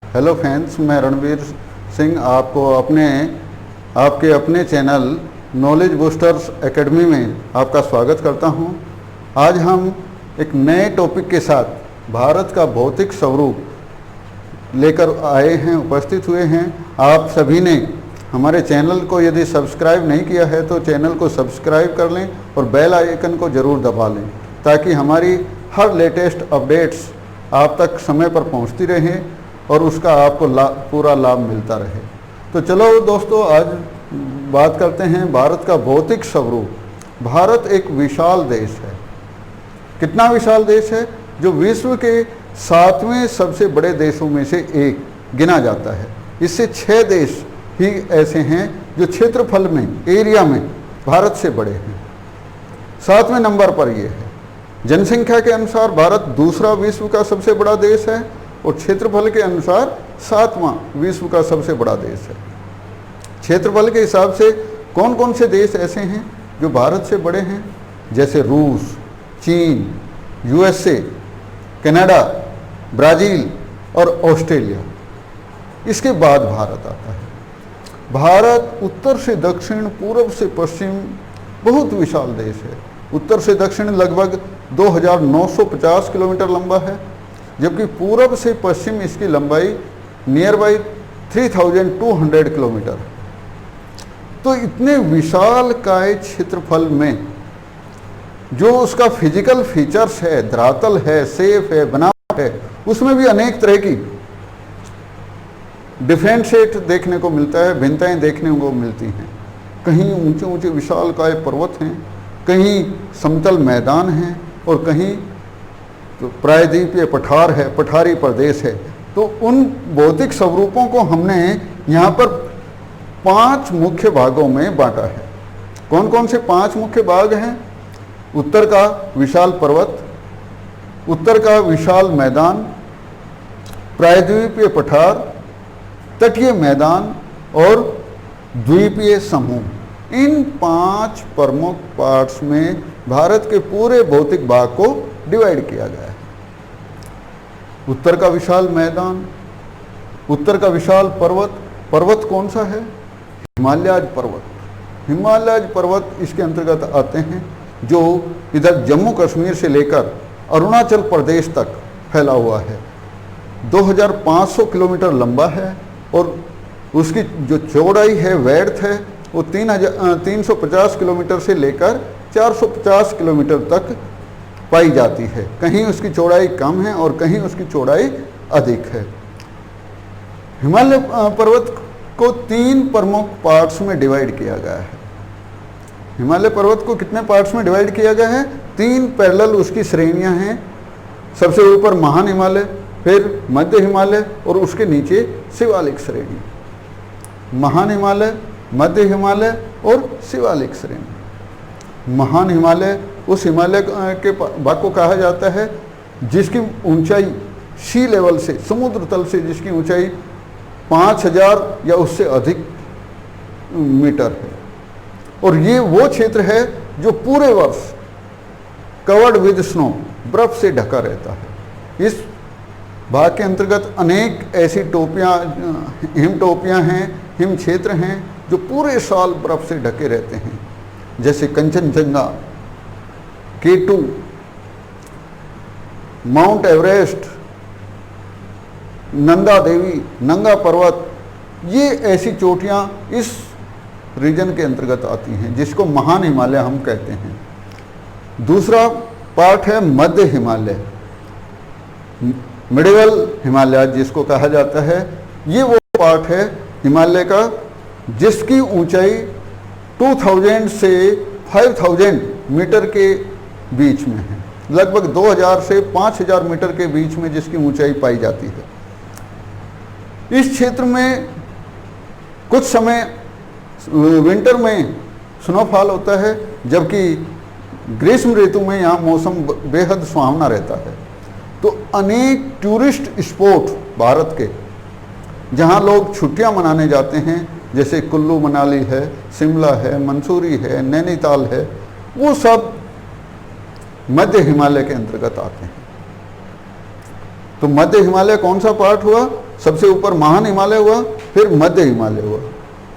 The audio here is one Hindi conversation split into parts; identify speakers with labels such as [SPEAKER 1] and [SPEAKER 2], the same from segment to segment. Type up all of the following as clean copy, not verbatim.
[SPEAKER 1] हेलो फ्रेंड्स, मैं रणवीर सिंह आपको आपके अपने चैनल नॉलेज बूस्टर्स एकेडमी में आपका स्वागत करता हूं। आज हम एक नए टॉपिक के साथ भारत का भौतिक स्वरूप लेकर आए हैं, उपस्थित हुए हैं। आप सभी ने हमारे चैनल को यदि सब्सक्राइब नहीं किया है तो चैनल को सब्सक्राइब कर लें और बेल आइकन को ज़रूर दबा लें ताकि हमारी हर लेटेस्ट अपडेट्स आप तक समय पर पहुंचती रहें और उसका आपको पूरा लाभ मिलता रहे। तो चलो दोस्तों, आज बात करते हैं भारत का भौतिक स्वरूप। भारत एक विशाल देश है। कितना विशाल देश है? जो विश्व के 7वें सबसे बड़े देशों में से एक गिना जाता है। इससे 6 देश ही ऐसे हैं जो क्षेत्रफल में, एरिया में भारत से बड़े हैं। 7वें नंबर पर ये है। जनसंख्या के अनुसार भारत दूसरा विश्व का सबसे बड़ा देश है और क्षेत्रफल के अनुसार 7वां विश्व का सबसे बड़ा देश है। क्षेत्रफल के हिसाब से कौन कौन से देश ऐसे हैं जो भारत से बड़े हैं? जैसे रूस, चीन, यूएसए, कनाडा, ब्राज़ील और ऑस्ट्रेलिया। इसके बाद भारत आता है। भारत उत्तर से दक्षिण, पूर्व से पश्चिम बहुत विशाल देश है। उत्तर से दक्षिण लगभग 2950 किलोमीटर लंबा है, जबकि पूर्व से पश्चिम इसकी लंबाई नियर बाई 3200 किलोमीटर है। तो इतने विशाल काय क्षेत्रफल में जो उसका फिजिकल फीचर्स है, धरातल है, शेप है, बनावट है, उसमें भी अनेक तरह की डिफरेंशिएट देखने को मिलता है, भिन्नताएं देखने को मिलती हैं। कहीं ऊंचे ऊंचे विशाल काय पर्वत हैं, कहीं समतल मैदान हैं और कहीं तो प्रायद्वीपीय पठार है, पठारी प्रदेश है। तो उन भौतिक स्वरूपों को हमने यहाँ पर 5 मुख्य भागों में बांटा है। कौन कौन से 5 मुख्य भाग हैं? उत्तर का विशाल पर्वत, उत्तर का विशाल मैदान, प्रायद्वीपीय पठार, तटीय मैदान और द्वीपीय समूह। इन 5 प्रमुख पार्ट्स में भारत के पूरे भौतिक भाग को डिवाइड किया गया है। उत्तर का विशाल मैदान, उत्तर का विशाल पर्वत कौन सा है? हिमालयज पर्वत। हिमालयज पर्वत इसके अंतर्गत आते हैं, जो इधर जम्मू कश्मीर से लेकर अरुणाचल प्रदेश तक फैला हुआ है। 2500 किलोमीटर लंबा है और उसकी जो चौड़ाई है, वेड्थ है, वो 350 किलोमीटर से लेकर 450 किलोमीटर तक पाई जाती है। कहीं उसकी चौड़ाई कम है और कहीं उसकी चौड़ाई अधिक है। हिमालय पर्वत को 3 प्रमुख पार्ट्स में डिवाइड किया गया है। हिमालय पर्वत को कितने पार्ट्स में डिवाइड किया गया है? 3 पैरेलल उसकी श्रेणियां हैं। सबसे ऊपर महान हिमालय, फिर मध्य हिमालय और उसके नीचे शिवालिक श्रेणी। महान हिमालय, मध्य हिमालय और शिवालिक श्रेणी। महान हिमालय उस हिमालय के भाग को कहा जाता है जिसकी ऊंचाई सी लेवल से, समुद्र तल से जिसकी ऊंचाई 5000 या उससे अधिक मीटर है। और ये वो क्षेत्र है जो पूरे वर्ष कवर्ड विद स्नो, बर्फ से ढका रहता है। इस भाग के अंतर्गत अनेक ऐसी हिम टोपियाँ हैं, हिम क्षेत्र हैं जो पूरे साल बर्फ से ढके रहते हैं, जैसे Kanchenjunga, K2, mount Everest, Nanda Devi, Nanga Parbat. ये ऐसी चोटियाँ इस रीजन के अंतर्गत आती हैं जिसको महान हिमालय हम कहते हैं। दूसरा पार्ट है मध्य हिमालय, मिडिवल हिमालय जिसको कहा जाता है। ये वो पार्ट है हिमालय का जिसकी ऊंचाई 2000 से 5000 मीटर के बीच में है। लगभग 2000 से 5000 मीटर के बीच में जिसकी ऊंचाई पाई जाती है। इस क्षेत्र में कुछ समय विंटर में स्नोफॉल होता है, जबकि ग्रीष्म ऋतु में यहाँ मौसम बेहद सुहावना रहता है। तो अनेक टूरिस्ट स्पॉट भारत के जहाँ लोग छुट्टियाँ मनाने जाते हैं, जैसे कुल्लू मनाली है, शिमला है, मंसूरी है, नैनीताल है, वो सब मध्य हिमालय के अंतर्गत आते हैं। तो मध्य हिमालय कौन सा पार्ट हुआ? सबसे ऊपर महान हिमालय हुआ, फिर मध्य हिमालय हुआ,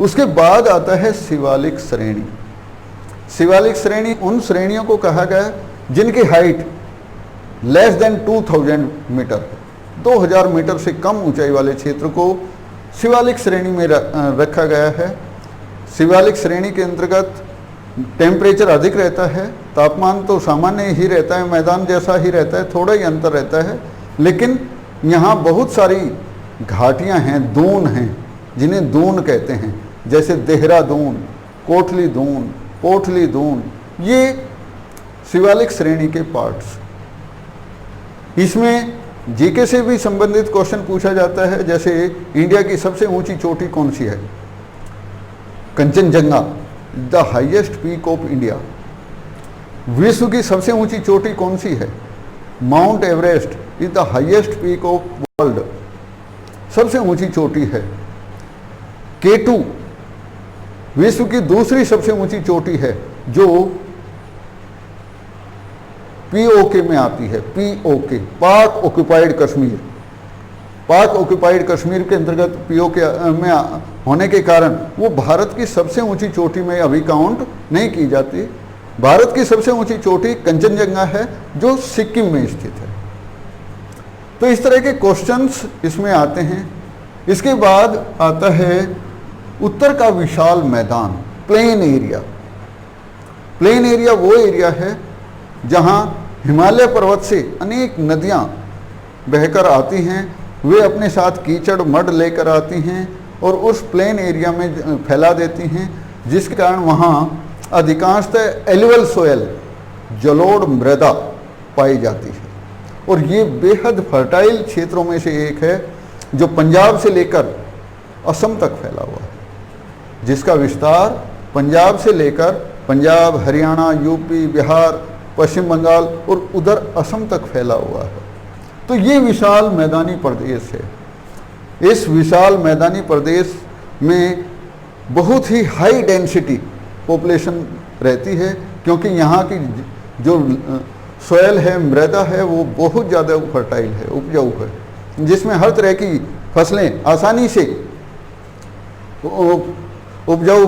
[SPEAKER 1] उसके बाद आता है शिवालिक श्रेणी। शिवालिक श्रेणी उन श्रेणियों को कहा गया जिनकी height less than 2000 metre, 2000 metre से कम ऊंचाई वाले क्षेत्र को शिवालिक श्रेणी में रखा गया है। शिवालिक श्रेणी के अंतर्गत टेम्परेचर अधिक रहता है, तापमान तो सामान्य ही रहता है, मैदान जैसा ही रहता है, थोड़ा ही अंतर रहता है, लेकिन यहाँ बहुत सारी घाटियाँ हैं, दून हैं, जिन्हें दून कहते हैं, जैसे देहरादून, कोटली दून, पोटली दून, ये शिवालिक श्रेणी के पार्ट्स। इसमें जीके से भी संबंधित क्वेश्चन पूछा जाता है, जैसे इंडिया की सबसे ऊंची चोटी कौन सी है? Kanchenjunga, the highest peak of India. विश्व की सबसे ऊंची चोटी कौन सी है? Mount Everest is the highest peak of world, सबसे ऊंची चोटी है। K2 विश्व की दूसरी सबसे ऊंची चोटी है, जो POK में आती है, POK, पाक ऑक्युपाइड कश्मीर। पाक ऑक्युपाइड कश्मीर के अंतर्गत POK में होने के कारण वो भारत की सबसे ऊंची चोटी में अभी काउंट नहीं की जाती। भारत की सबसे ऊंची चोटी कंचनजंगा है, जो सिक्किम में स्थित है। तो इस तरह के क्वेश्चंस इसमें आते हैं। इसके बाद आता है उत्तर का विशाल मैदान, प्लेन एरिया। प्लेन एरिया वो एरिया है जहां हिमालय पर्वत से अनेक नदियां बहकर आती हैं, वे अपने साथ कीचड़ मड लेकर आती हैं और उस प्लेन एरिया में फैला देती हैं, जिसके कारण वहाँ अधिकांशतः एलुवल सोयल, जलोढ़ मृदा पाई जाती है। और ये बेहद फर्टाइल क्षेत्रों में से एक है, जो पंजाब से लेकर असम तक फैला हुआ है, जिसका विस्तार पंजाब से लेकर पंजाब, हरियाणा, यूपी, बिहार, पश्चिम बंगाल और उधर असम तक फैला हुआ है। तो ये विशाल मैदानी प्रदेश है। इस विशाल मैदानी प्रदेश में बहुत ही हाई डेंसिटी पॉपुलेशन रहती है, क्योंकि यहाँ की जो सोयल है, मृदा है, वो बहुत ज़्यादा फर्टाइल है, उपजाऊ है, जिसमें हर तरह की फसलें आसानी से उपजाऊ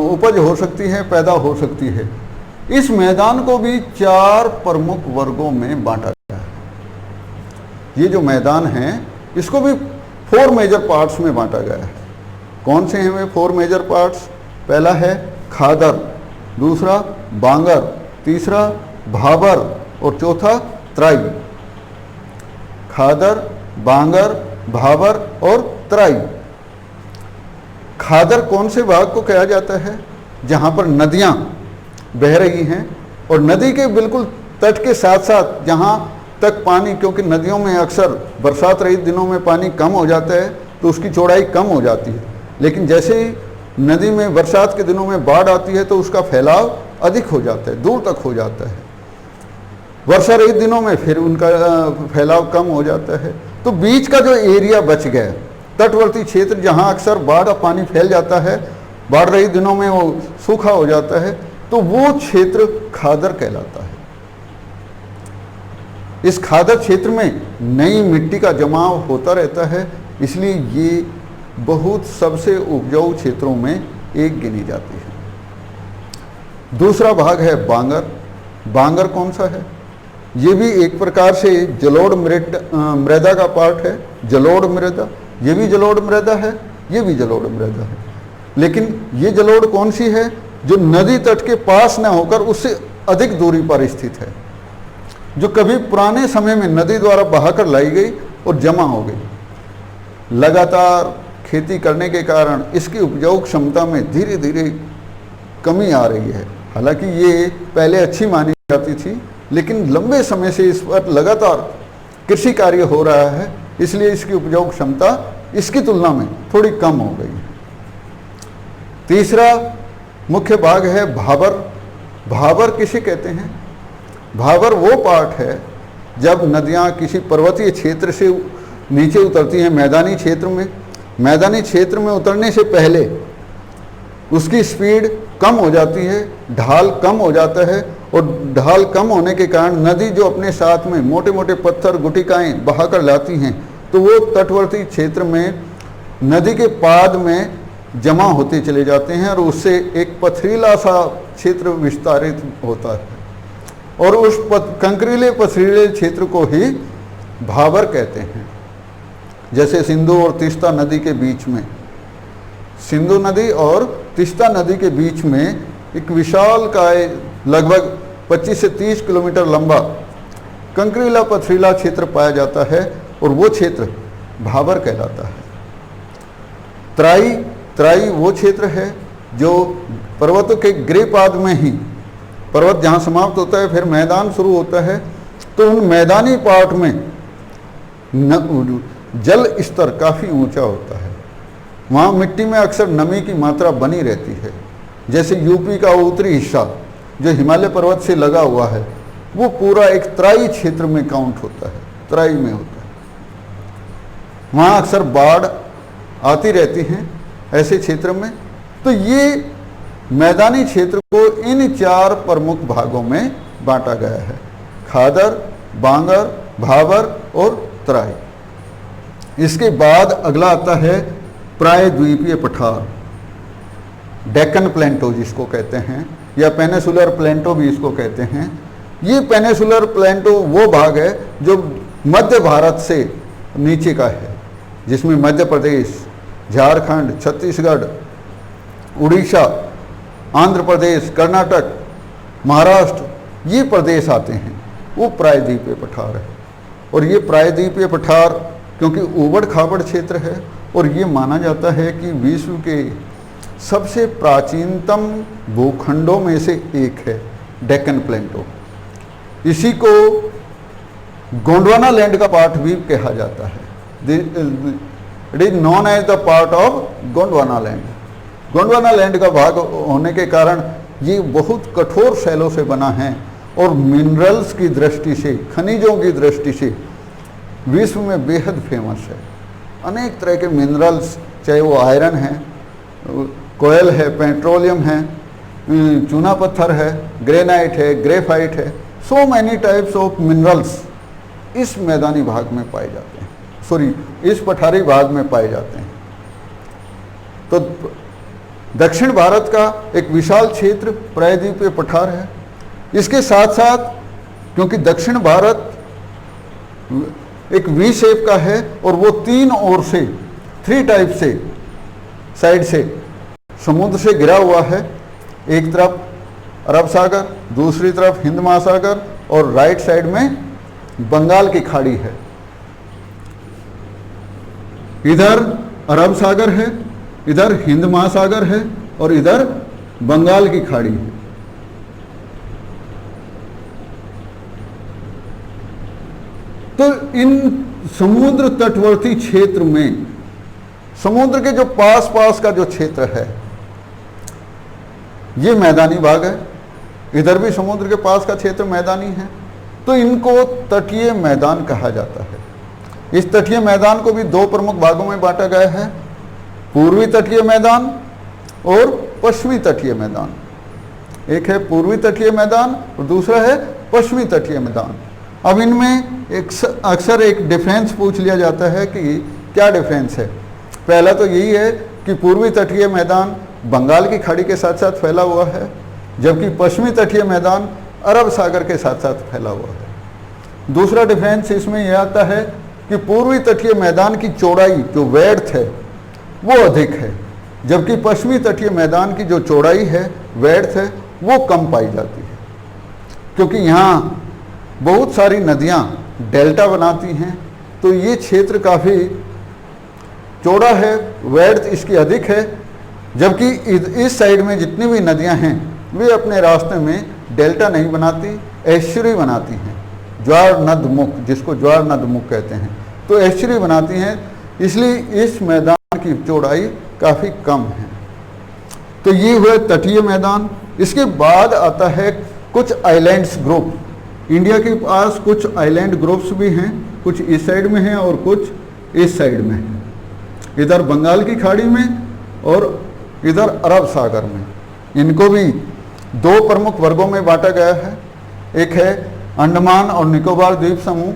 [SPEAKER 1] उपज हो सकती है, पैदा हो सकती है। इस मैदान को भी 4 प्रमुख वर्गों में बांटा गया है। ये जो मैदान है, इसको भी 4 मेजर पार्ट्स में बांटा गया है। कौन से हैं वे 4 मेजर पार्ट्स? पहला है खादर, दूसरा बांगर, तीसरा भाबर और चौथा त्राई। खादर, बांगर, भाबर और त्राई। खादर कौन से भाग को कहा जाता है? जहाँ पर नदियाँ बह रही हैं और नदी के बिल्कुल तट के साथ साथ जहाँ तक पानी, क्योंकि नदियों में अक्सर बरसात रहित दिनों में पानी कम हो जाता है तो उसकी चौड़ाई कम हो जाती है, लेकिन जैसे ही नदी में बरसात के दिनों में बाढ़ आती है तो उसका फैलाव अधिक हो जाता है, दूर तक हो जाता है। वर्षा रहित दिनों में फिर उनका फैलाव कम हो जाता है। तो बीच का जो एरिया बच गया, तटवर्ती क्षेत्र जहाँ अक्सर बाढ़ का पानी फैल जाता है, बाढ़ रहित दिनों में वो सूखा हो जाता है, तो वो क्षेत्र खादर कहलाता है। इस खादर क्षेत्र में नई मिट्टी का जमाव होता रहता है, इसलिए ये बहुत सबसे उपजाऊ क्षेत्रों में एक गिनी जाती है। दूसरा भाग है बांगर। बांगर कौन सा है? ये भी एक प्रकार से जलोढ़ मृदा का पार्ट है। जलोढ़ मृदा, ये भी जलोढ़ मृदा है, ये भी जलोढ़ मृदा है, लेकिन ये जलोढ़ कौन सी है? जो नदी तट के पास न होकर उससे अधिक दूरी पर स्थित है, जो कभी पुराने समय में नदी द्वारा बहाकर लाई गई और जमा हो गई। लगातार खेती करने के कारण इसकी उपजाऊ क्षमता में धीरे धीरे कमी आ रही है। हालांकि ये पहले अच्छी मानी जाती थी, लेकिन लंबे समय से इस पर लगातार कृषि कार्य हो रहा है, इसलिए इसकी उपजाऊ क्षमता इसकी तुलना में थोड़ी कम हो गई है। तीसरा मुख्य भाग है भाबर। भाबर किसे कहते हैं? भाबर वो पार्ट है जब नदियाँ किसी पर्वतीय क्षेत्र से नीचे उतरती हैं मैदानी क्षेत्र में। मैदानी क्षेत्र में उतरने से पहले उसकी स्पीड कम हो जाती है, ढाल कम हो जाता है, और ढाल कम होने के कारण नदी जो अपने साथ में मोटे मोटे पत्थर गुटिकाएँ बहाकर लाती हैं, तो वो तटवर्ती क्षेत्र में नदी के पाद में जमा होते चले जाते हैं और उससे एक पथरीला सा क्षेत्र विस्तारित होता है और उस कंकरीले पथरीले क्षेत्र को ही भाबर कहते हैं। जैसे सिंधु और तीस्ता नदी के बीच में, सिंधु नदी और तीस्ता नदी के बीच में एक विशाल काय लगभग 25 से 30 किलोमीटर लंबा कंकरीला पथरीला क्षेत्र पाया जाता है और वो क्षेत्र भाबर कहलाता है। तराई वो क्षेत्र है जो पर्वतों के गिरिपाद में ही, पर्वत जहाँ समाप्त होता है फिर मैदान शुरू होता है, तो उन मैदानी पार्ट में जल स्तर काफ़ी ऊंचा होता है। वहाँ मिट्टी में अक्सर नमी की मात्रा बनी रहती है। जैसे यूपी का उत्तरी हिस्सा जो हिमालय पर्वत से लगा हुआ है वो पूरा एक तराई क्षेत्र में काउंट होता है, तराई में होता है। वहाँ अक्सर बाढ़ आती रहती हैं ऐसे क्षेत्र में। तो ये मैदानी क्षेत्र को इन 4 प्रमुख भागों में बांटा गया है, खादर, बांगर, भाबर और तराई। इसके बाद अगला आता है प्रायद्वीपीय पठार, डेक्कन प्लेंटो जिसको कहते हैं, या पेनिसुलर प्लेंटो भी इसको कहते हैं। ये पेनिसुलर प्लेंटो वो भाग है जो मध्य भारत से नीचे का है, जिसमें मध्य प्रदेश, झारखंड, छत्तीसगढ़, उड़ीसा, आंध्र प्रदेश, कर्नाटक, महाराष्ट्र ये प्रदेश आते हैं। वो प्रायद्वीपीय पठार है। और ये प्रायद्वीपीय पठार क्योंकि ऊबड़ खाबड़ क्षेत्र है और ये माना जाता है कि विश्व के सबसे प्राचीनतम भूखंडों में से एक है डेक्कन प्लेंटो। इसी को गोंडवाना लैंड का पार्ट भी कहा जाता है। It is known as the part of Gondwana land. Gondwana land का भाग होने के कारण ये बहुत कठोर शैलों से बना है और मिनरल्स की दृष्टि से, खनिजों की दृष्टि से विश्व में बेहद फेमस है। अनेक तरह के मिनरल्स, चाहे वो आयरन है, कोयल है, पेट्रोलियम है, चूना पत्थर है, ग्रेनाइट है, ग्रेफाइट है, so many types of minerals इस मैदानी भाग में पाए जाते हैं, इस पठारी भाग में पाए जाते हैं। तो दक्षिण भारत का एक विशाल क्षेत्र प्रायद्वीपीय पठार है। इसके साथ साथ क्योंकि दक्षिण भारत एक वी शेप का है और वो 3 ओर से, 3 टाइप से साइड से समुद्र से घिरा हुआ है। एक तरफ अरब सागर, दूसरी तरफ हिंद महासागर और राइट साइड में बंगाल की खाड़ी है। इधर अरब सागर है, इधर हिंद महासागर है और इधर बंगाल की खाड़ी है। तो इन समुद्र तटवर्ती क्षेत्र में, समुद्र के जो पास पास का जो क्षेत्र है ये मैदानी भाग है। इधर भी समुद्र के पास का क्षेत्र मैदानी है, तो इनको तटीय मैदान कहा जाता है। इस तटीय मैदान को भी 2 प्रमुख भागों में बांटा गया है, पूर्वी तटीय मैदान और पश्चिमी तटीय मैदान। एक है पूर्वी तटीय मैदान और दूसरा है पश्चिमी तटीय मैदान। अब इनमें अक्सर एक डिफरेंस पूछ लिया जाता है कि क्या डिफरेंस है। पहला तो यही है कि पूर्वी तटीय मैदान बंगाल की खाड़ी के साथ साथ फैला हुआ है, जबकि पश्चिमी तटीय मैदान अरब सागर के साथ साथ फैला हुआ है। दूसरा डिफरेंस इसमें यह आता है कि पूर्वी तटीय मैदान की चौड़ाई, जो वेड्थ है, वो अधिक है, जबकि पश्चिमी तटीय मैदान की जो चौड़ाई है, वेड्थ है, वो कम पाई जाती है। क्योंकि यहाँ बहुत सारी नदियाँ डेल्टा बनाती हैं, तो ये क्षेत्र काफ़ी चौड़ा है, वेड्थ इसकी अधिक है, जबकि इस साइड में जितनी भी नदियाँ हैं वे अपने रास्ते में डेल्टा नहीं बनाती, एस्चुरी बनाती हैं, ज्वार नद मुख, जिसको ज्वार नद मुख कहते हैं, तो एस्चुरी बनाती हैं। इसलिए इस मैदान की चौड़ाई काफ़ी कम है। तो ये हुए तटीय मैदान। इसके बाद आता है कुछ आइलैंड्स ग्रुप। इंडिया के पास कुछ आइलैंड ग्रुप्स भी हैं, कुछ इस साइड में हैं और कुछ इस साइड में हैं, इधर बंगाल की खाड़ी में और इधर अरब सागर में। इनको भी 2 प्रमुख वर्गों में बांटा गया है। एक है अंडमान और निकोबार द्वीप समूह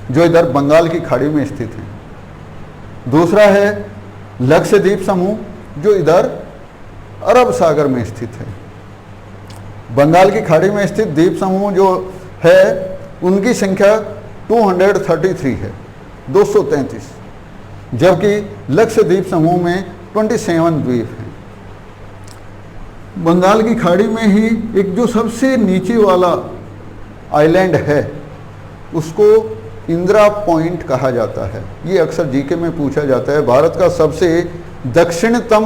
[SPEAKER 1] जो इधर बंगाल की खाड़ी में स्थित हैं। दूसरा है लक्षद्वीप समूह जो इधर अरब सागर में स्थित है। बंगाल की खाड़ी में स्थित द्वीप समूह जो है उनकी संख्या 233 है, 233, जबकि लक्षद्वीप समूह में 27 द्वीप हैं। बंगाल की खाड़ी में ही एक जो सबसे नीचे वाला आइलैंड है उसको इंदिरा पॉइंट कहा जाता है। ये अक्सर जीके में पूछा जाता है, भारत का सबसे दक्षिणतम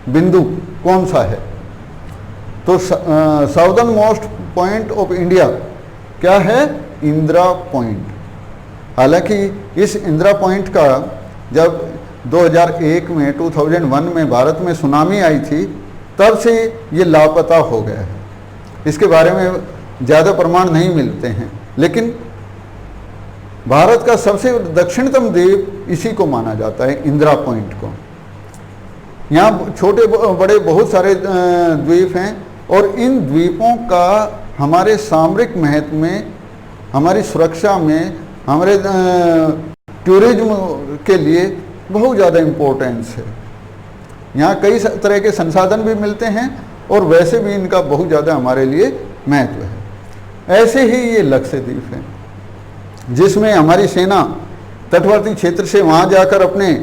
[SPEAKER 1] बिंदु कौन सा है? तो southern most point of India क्या है? इंदिरा पॉइंट। हालांकि इस इंदिरा पॉइंट का जब 2001 में 2001 में भारत में सुनामी आई थी तब से ये लापता हो गया है। इसके बारे में ज़्यादा प्रमाण नहीं मिलते हैं, लेकिन भारत का सबसे दक्षिणतम द्वीप इसी को माना जाता है, इंदिरा पॉइंट को। यहाँ छोटे बड़े बहुत सारे द्वीप हैं और इन द्वीपों का हमारे सामरिक महत्व में, हमारी सुरक्षा में, हमारे टूरिज्म के लिए बहुत ज़्यादा इम्पोर्टेंस है। यहाँ कई तरह के संसाधन भी मिलते हैं और वैसे भी इनका बहुत ज़्यादा हमारे लिए महत्व है। ऐसे ही ये लक्षद्वीप है जिसमें हमारी सेना तटवर्ती क्षेत्र से वहाँ जाकर अपने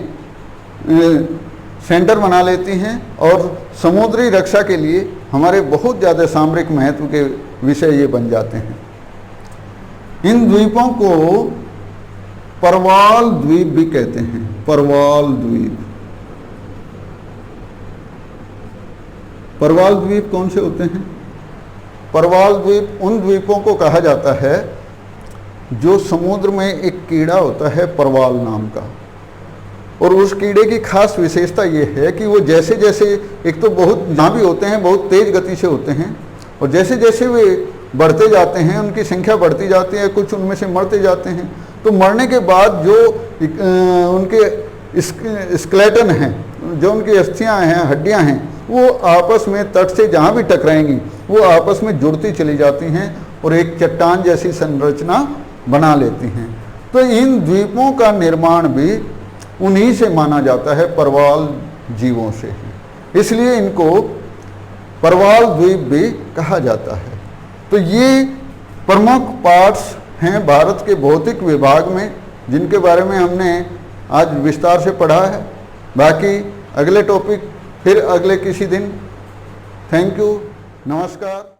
[SPEAKER 1] सेंटर बना लेती हैं और समुद्री रक्षा के लिए हमारे बहुत ज़्यादा सामरिक महत्व के विषय ये बन जाते हैं। इन द्वीपों को परवाल द्वीप भी कहते हैं, परवाल द्वीप। परवाल द्वीप कौन से होते हैं? परवाल द्वीप उन द्वीपों को कहा जाता है जो समुद्र में एक कीड़ा होता है परवाल नाम का, और उस कीड़े की खास विशेषता ये है कि वो जैसे जैसे, एक तो बहुत जहाँ भी होते हैं बहुत तेज गति से होते हैं, और जैसे जैसे वे बढ़ते जाते हैं उनकी संख्या बढ़ती जाती है, कुछ उनमें से मरते जाते हैं। तो मरने के बाद जो उनके स्केलेटन हैं, जो उनकी अस्थियाँ हैं, हड्डियाँ हैं, वो आपस में तट से जहाँ भी टकराएंगी वो आपस में जुड़ती चली जाती हैं और एक चट्टान जैसी संरचना बना लेती हैं। तो इन द्वीपों का निर्माण भी उन्हीं से माना जाता है, परवाल जीवों से ही, इसलिए इनको परवाल द्वीप भी कहा जाता है। तो ये प्रमुख पार्ट्स हैं भारत के भौतिक विभाग में जिनके बारे में हमने आज विस्तार से पढ़ा है। बाकी अगले टॉपिक फिर अगले किसी दिन। थैंक यू, नमस्कार।